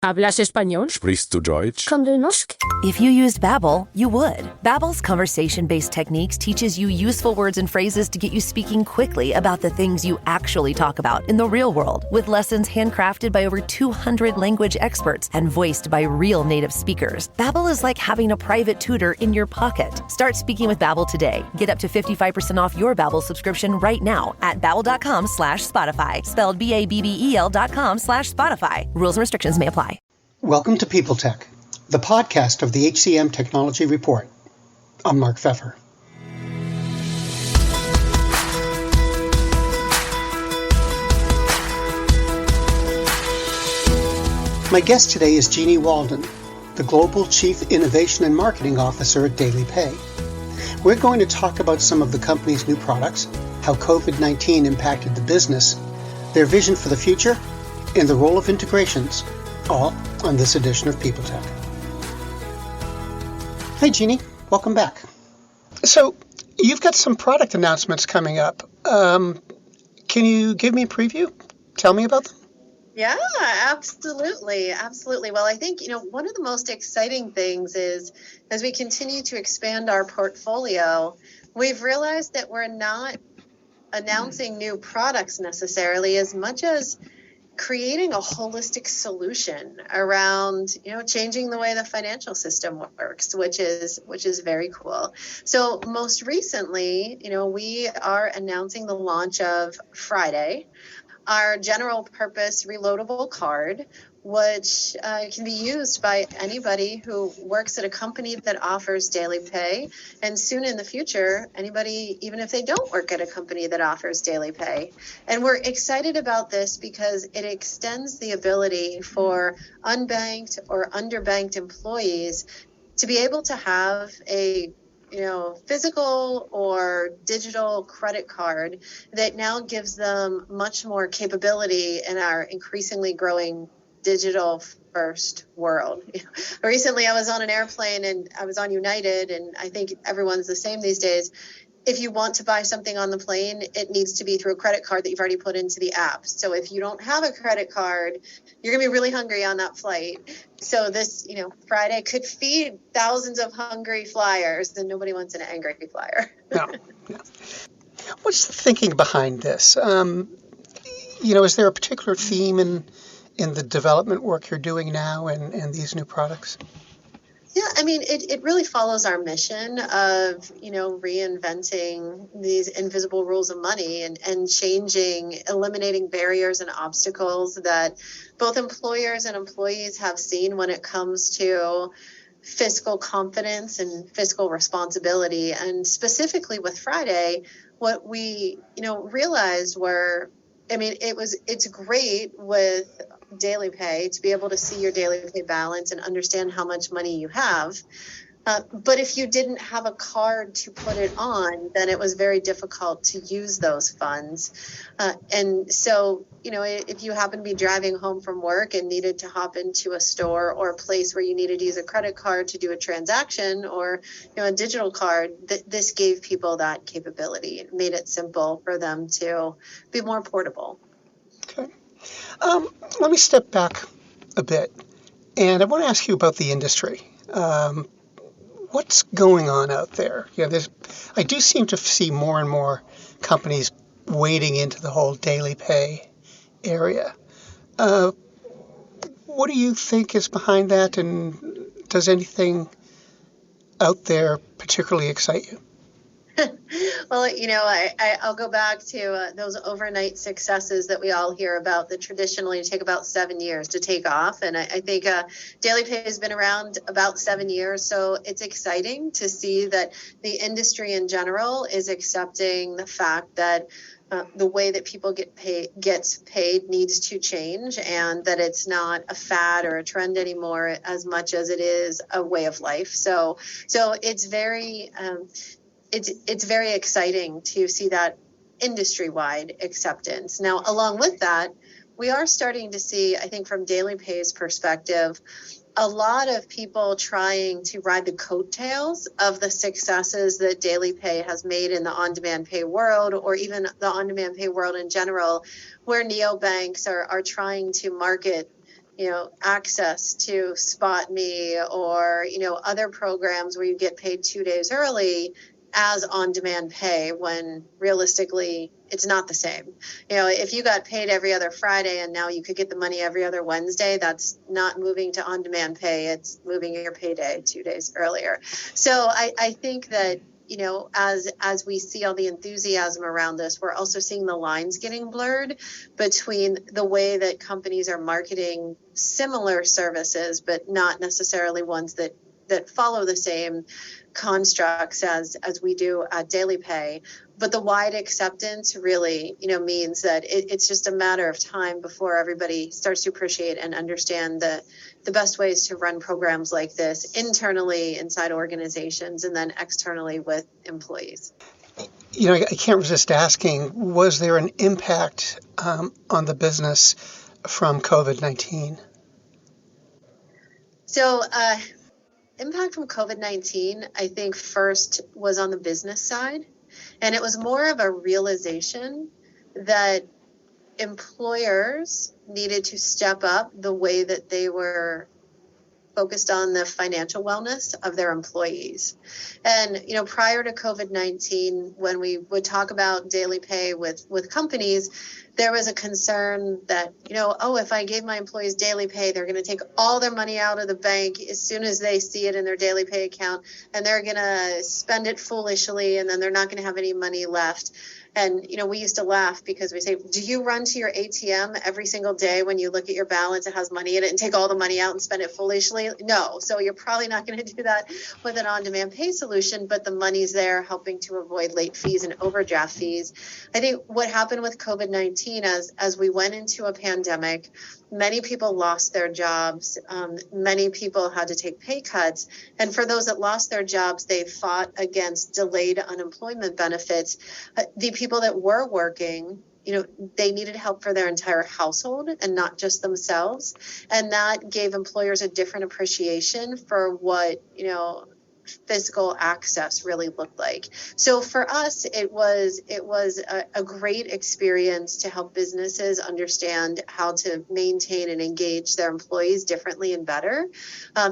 ¿Hablas español? Sprichst du Deutsch? If you used Babbel, you would. Babbel's conversation-based techniques teaches you useful words and phrases to get you speaking quickly about the things you actually talk about in the real world, with lessons handcrafted by over 200 language experts and voiced by real native speakers. Babbel is like having a private tutor in your pocket. Start speaking with Babbel today. Get up to 55% off your Babbel subscription right now at babbel.com/Spotify. Spelled BABBEL.com/Spotify. Rules and restrictions may apply. Welcome to People Tech, the podcast of the HCM Technology Report. I'm Mark Pfeffer. My guest today is Jeanniey Walden, the Global Chief Innovation and Marketing Officer at DailyPay. We're going to talk about some of the company's new products, how COVID-19 impacted the business, their vision for the future, and the role of integrations, all on this edition of People Tech. Hi, Jeanniey. Welcome back. So, you've got some product announcements coming up. Can you give me a preview? Tell me about them. Yeah, absolutely. Absolutely. Well, I think, one of the most exciting things is as we continue to expand our portfolio, we've realized that we're not announcing new products necessarily as much as creating a holistic solution around, changing the way the financial system works, which is very cool. So most recently, we are announcing the launch of Friday, our general purpose reloadable card, which can be used by anybody who works at a company that offers daily pay, and soon in the future, anybody, even if they don't work at a company that offers daily pay. And we're excited about this because it extends the ability for unbanked or underbanked employees to be able to have a physical or digital credit card that now gives them much more capability in our increasingly growing digital first world. Recently, I was on an airplane and I was on United, and I think everyone's the same these days. If you want to buy something on the plane, it needs to be through a credit card that you've already put into the app. So if you don't have a credit card, you're going to be really hungry on that flight. So this, Friday could feed thousands of hungry flyers, and nobody wants an angry flyer. No. What's the thinking behind this? Is there a particular theme in the development work you're doing now and these new products? Yeah, it really follows our mission of, reinventing these invisible rules of money and eliminating barriers and obstacles that both employers and employees have seen when it comes to fiscal confidence and fiscal responsibility. And specifically with Friday, what we, realized were, it's great with daily pay to be able to see your daily pay balance and understand how much money you have. But if you didn't have a card to put it on, then it was very difficult to use those funds. And so, if you happen to be driving home from work and needed to hop into a store or a place where you needed to use a credit card to do a transaction or, a digital card, this gave people that capability. It made it simple for them to be more portable. Okay. Let me step back a bit, and I want to ask you about the industry. What's going on out there? I do seem to see more and more companies wading into the whole daily pay area. What do you think is behind that, and does anything out there particularly excite you? Well, I'll go back to those overnight successes that we all hear about that traditionally take about 7 years to take off. And I think DailyPay has been around about 7 years. So it's exciting to see that the industry in general is accepting the fact that the way that people gets paid needs to change, and that it's not a fad or a trend anymore as much as it is a way of life. So it's very it's very exciting to see that industry-wide acceptance. Now, along with that, we are starting to see, I think from DailyPay's perspective, a lot of people trying to ride the coattails of the successes that DailyPay has made in the on-demand pay world, or even the on-demand pay world in general, where neobanks are trying to market access to Spot Me or, other programs where you get paid 2 days early as on-demand pay, when realistically it's not the same. If you got paid every other Friday and now you could get the money every other Wednesday, that's not moving to on-demand pay. It's moving your payday 2 days earlier. So I think that, as we see all the enthusiasm around this, we're also seeing the lines getting blurred between the way that companies are marketing similar services, but not necessarily ones that follow the same constructs as we do at DailyPay. But the wide acceptance really, means that it's just a matter of time before everybody starts to appreciate and understand the best ways to run programs like this internally inside organizations and then externally with employees. I can't resist asking, was there an impact on the business from COVID-19? So, impact from COVID-19, I think first was on the business side. And it was more of a realization that employers needed to step up the way that they were focused on the financial wellness of their employees. And, prior to COVID-19, when we would talk about DailyPay with companies, there was a concern that, if I gave my employees DailyPay, they're going to take all their money out of the bank as soon as they see it in their DailyPay account, and they're going to spend it foolishly, and then they're not going to have any money left. And, we used to laugh because we say, do you run to your ATM every single day when you look at your balance, it has money in it, and take all the money out and spend it foolishly? No. So you're probably not going to do that with an on-demand pay solution, but the money's there helping to avoid late fees and overdraft fees. I think what happened with COVID-19 as we went into a pandemic, many people lost their jobs. Many people had to take pay cuts. And for those that lost their jobs, they fought against delayed unemployment benefits. The people that were working, they needed help for their entire household and not just themselves. And that gave employers a different appreciation for what, physical access really looked like. So for us, it was a great experience to help businesses understand how to maintain and engage their employees differently and better,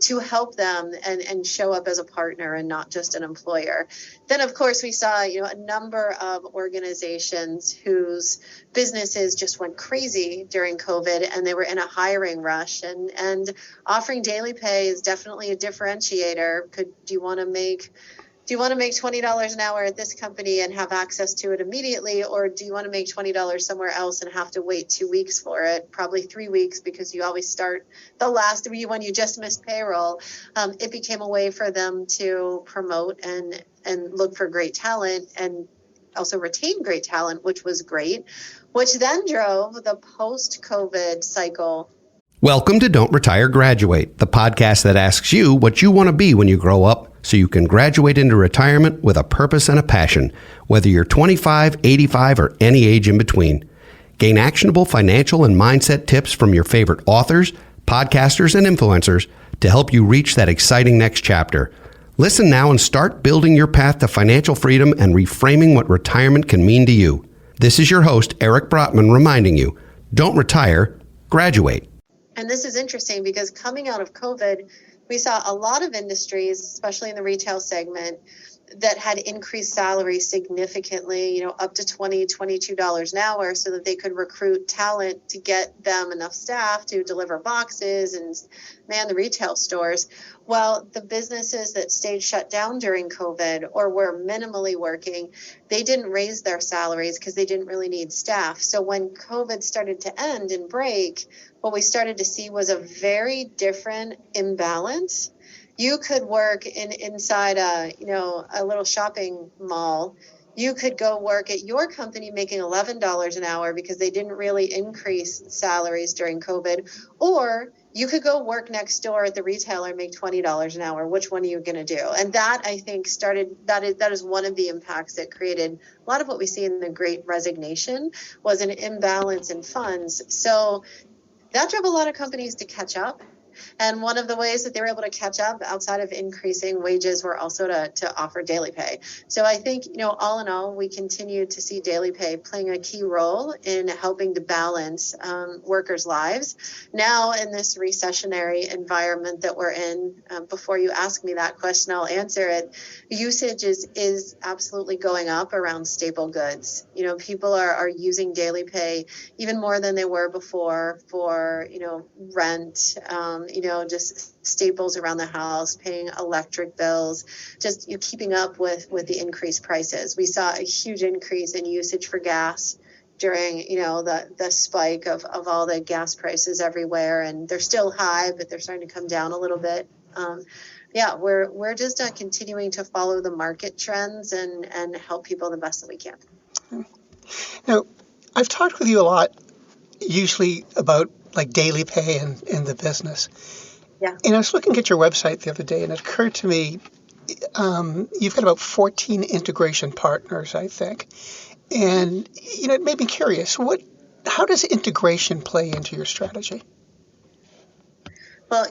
to help them and show up as a partner and not just an employer. Then, of course, we saw a number of organizations whose businesses just went crazy during COVID, and they were in a hiring rush. And offering DailyPay is definitely a differentiator. Do you want to make $20 an hour at this company and have access to it immediately, or do you want to make $20 somewhere else and have to wait 2 weeks for it, probably 3 weeks, because you always start the last week when you just missed payroll? It became a way for them to promote and look for great talent and also retain great talent, which was great, which then drove the post-COVID cycle. Welcome to Don't Retire, Graduate, the podcast that asks you what you want to be when you grow up so you can graduate into retirement with a purpose and a passion, whether you're 25, 85, or any age in between. Gain actionable financial and mindset tips from your favorite authors, podcasters, and influencers to help you reach that exciting next chapter. Listen now and start building your path to financial freedom and reframing what retirement can mean to you. This is your host, Eric Brotman, reminding you, don't retire, graduate. And this is interesting because coming out of COVID, we saw a lot of industries, especially in the retail segment, that had increased salaries significantly, up to $20, $22 an hour, so that they could recruit talent to get them enough staff to deliver boxes and man the retail stores. Well, the businesses that stayed shut down during COVID or were minimally working, they didn't raise their salaries because they didn't really need staff. So when COVID started to end and break, what we started to see was a very different imbalance. You could work inside a little shopping mall. You could go work at your company making $11 an hour because they didn't really increase salaries during COVID, or you could go work next door at the retailer and make $20 an hour. Which one are you going to do? And that, I think, that is one of the impacts that created a lot of what we see in the Great Resignation was an imbalance in funds. So that drove a lot of companies to catch up. And one of the ways that they were able to catch up outside of increasing wages were also to offer daily pay. So I think, all in all, we continue to see daily pay playing a key role in helping to balance workers' lives. Now, in this recessionary environment that we're in, before you ask me that question, I'll answer it. Usage is absolutely going up around staple goods. People are using daily pay even more than they were before for, rent, just staples around the house, paying electric bills, just keeping up with the increased prices. We saw a huge increase in usage for gas during, the spike of all the gas prices everywhere. And they're still high, but they're starting to come down a little bit. We're just continuing to follow the market trends and help people the best that we can. Now, I've talked with you a lot, usually about like daily pay and the business. Yeah. And I was looking at your website the other day, and it occurred to me, you've got about 14 integration partners, I think. And, it made me curious. How does integration play into your strategy? Well,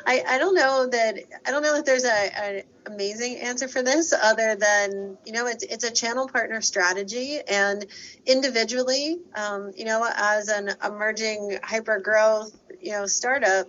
I don't know that there's an amazing answer for this other than, it's a channel partner strategy, and individually, as an emerging hyper growth, startup,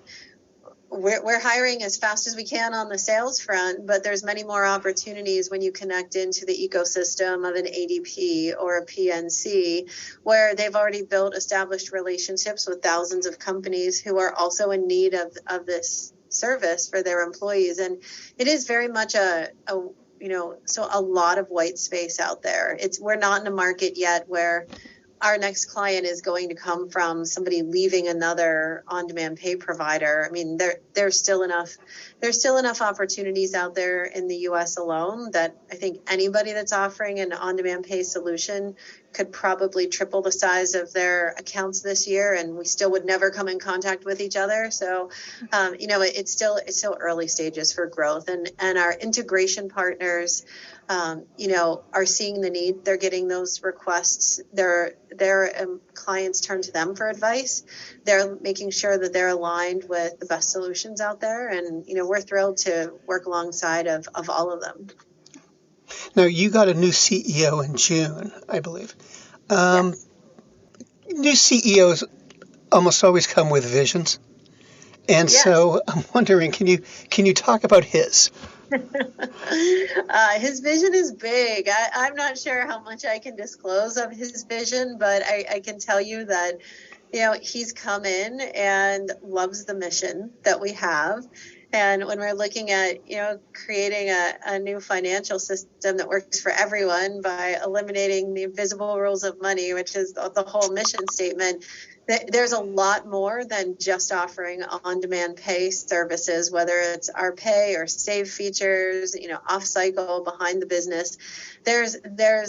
we're hiring as fast as we can on the sales front, but there's many more opportunities when you connect into the ecosystem of an ADP or a PNC, where they've already built established relationships with thousands of companies who are also in need of this service for their employees. And it is very much a lot of white space out there. We're not in a market yet where our next client is going to come from somebody leaving another on-demand pay provider. I mean, there's still enough opportunities out there in the U.S. alone that I think anybody that's offering an on-demand pay solution could probably triple the size of their accounts this year, and we still would never come in contact with each other. So, it's still early stages for growth, and our integration partners, are seeing the need. They're getting those requests. Their clients turn to them for advice. They're making sure that they're aligned with the best solutions out there, and we're thrilled to work alongside of all of them. Now, you got a new CEO in June, I believe. Yes. New CEOs almost always come with visions. And Yes. So I'm wondering, can you talk about his? His vision is big. I'm not sure how much I can disclose of his vision, but I can tell you that, he's come in and loves the mission that we have. And when we're looking at, creating a new financial system that works for everyone by eliminating the invisible rules of money, which is the whole mission statement, there's a lot more than just offering on-demand pay services, whether it's our pay or save features, off-cycle, behind the business. There's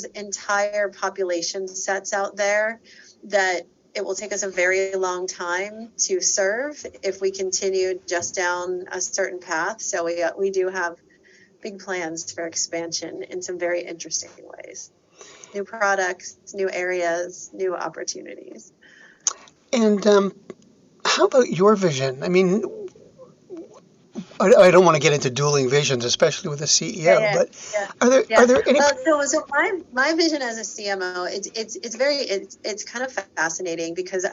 entire population sets out there that it will take us a very long time to serve if we continue just down a certain path. So we do have big plans for expansion in some very interesting ways. New products, new areas, new opportunities. And how about your vision? I mean, I don't want to get into dueling visions, especially with a CEO. But are there any? So my vision as a CMO, it's kind of fascinating, because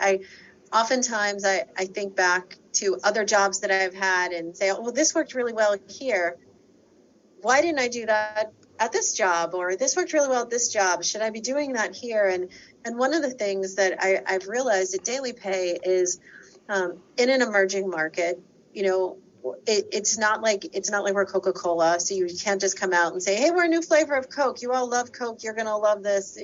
oftentimes I think back to other jobs that I've had and say, oh, well, this worked really well here. Why didn't I do that at this job? Or this worked really well at this job. Should I be doing that here? And one of the things that I've realized at Daily Pay is in an emerging market, it's not like we're Coca-Cola. So you can't just come out and say, hey, we're a new flavor of Coke. You all love Coke. You're going to love this,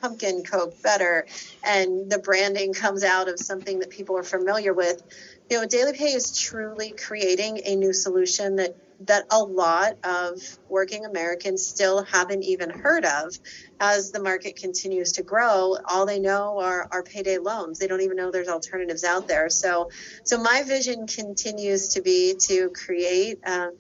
pumpkin Coke better. And the branding comes out of something that people are familiar with. Daily Pay is truly creating a new solution that a lot of working Americans still haven't even heard of. As the market continues to grow, all they know are payday loans. They don't even know there's alternatives out there. So my vision continues to be to create, a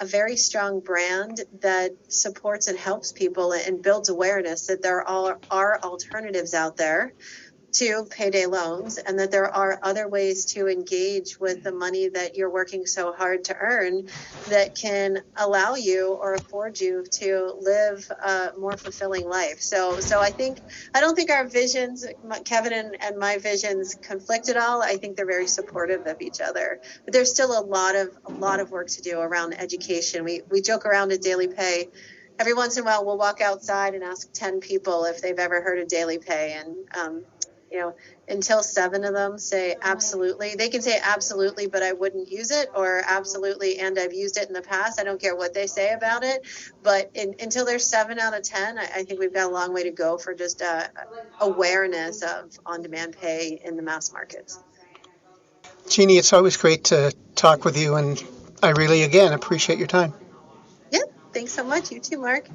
very strong brand that supports and helps people and builds awareness that there are alternatives out there. to payday loans, and that there are other ways to engage with the money that you're working so hard to earn that can allow you or afford you to live a more fulfilling life. So I don't think our visions, Kevin and my visions, conflict at all. I think they're very supportive of each other. But there's still a lot of work to do around education. We joke around at DailyPay. Every once in a while, we'll walk outside and ask 10 people if they've ever heard of DailyPay, and until 7 of them say absolutely. They can say absolutely, but I wouldn't use it, or absolutely, and I've used it in the past. I don't care what they say about it. But until there's 7 out of 10, I think we've got a long way to go for just awareness of on-demand pay in the mass markets. Jeannie, it's always great to talk with you, and I really, again, appreciate your time. Yeah, thanks so much. You too, Mark.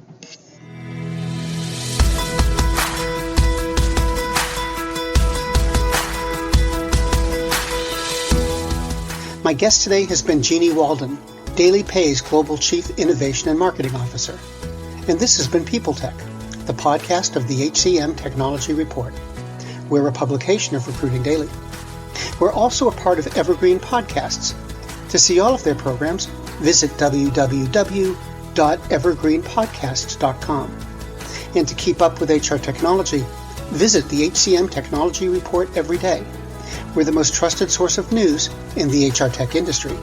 My guest today has been Jeanniey Walden, DailyPay's Global Chief Innovation and Marketing Officer. And this has been People Tech, the podcast of the HCM Technology Report. We're a publication of Recruiting Daily. We're also a part of Evergreen Podcasts. To see all of their programs, visit www.evergreenpodcasts.com. And to keep up with HR technology, visit the HCM Technology Report every day. We're the most trusted source of news in the HR tech industry.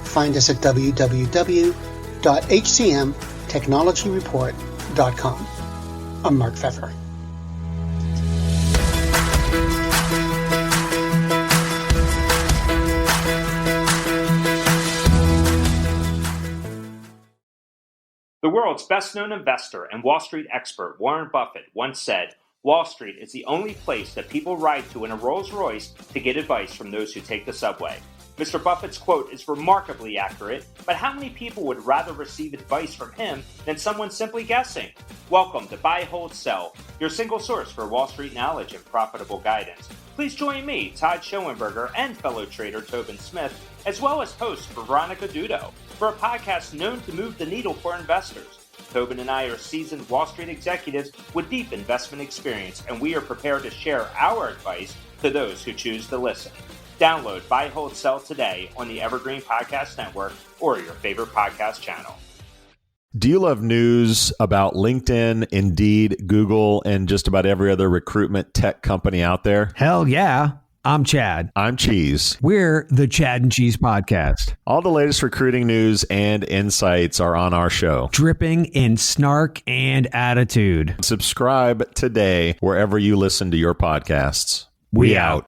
Find us at www.hcmtechnologyreport.com. I'm Mark Pfeffer. The world's best-known investor and Wall Street expert Warren Buffett once said, "Wall Street is the only place that people ride to in a Rolls-Royce to get advice from those who take the subway." Mr. Buffett's quote is remarkably accurate, but how many people would rather receive advice from him than someone simply guessing? Welcome to Buy, Hold, Sell, your single source for Wall Street knowledge and profitable guidance. Please join me, Todd Schoenberger, and fellow trader Tobin Smith, as well as host Veronica Dudo, for a podcast known to move the needle for investors. Tobin and I are seasoned Wall Street executives with deep investment experience, and we are prepared to share our advice to those who choose to listen. Download Buy, Hold, Sell today on the Evergreen Podcast Network or your favorite podcast channel. Do you love news about LinkedIn, Indeed, Google, and just about every other recruitment tech company out there? Hell yeah. I'm Chad. I'm Cheese. We're the Chad and Cheese Podcast. All the latest recruiting news and insights are on our show, dripping in snark and attitude. Subscribe today wherever you listen to your podcasts. We out.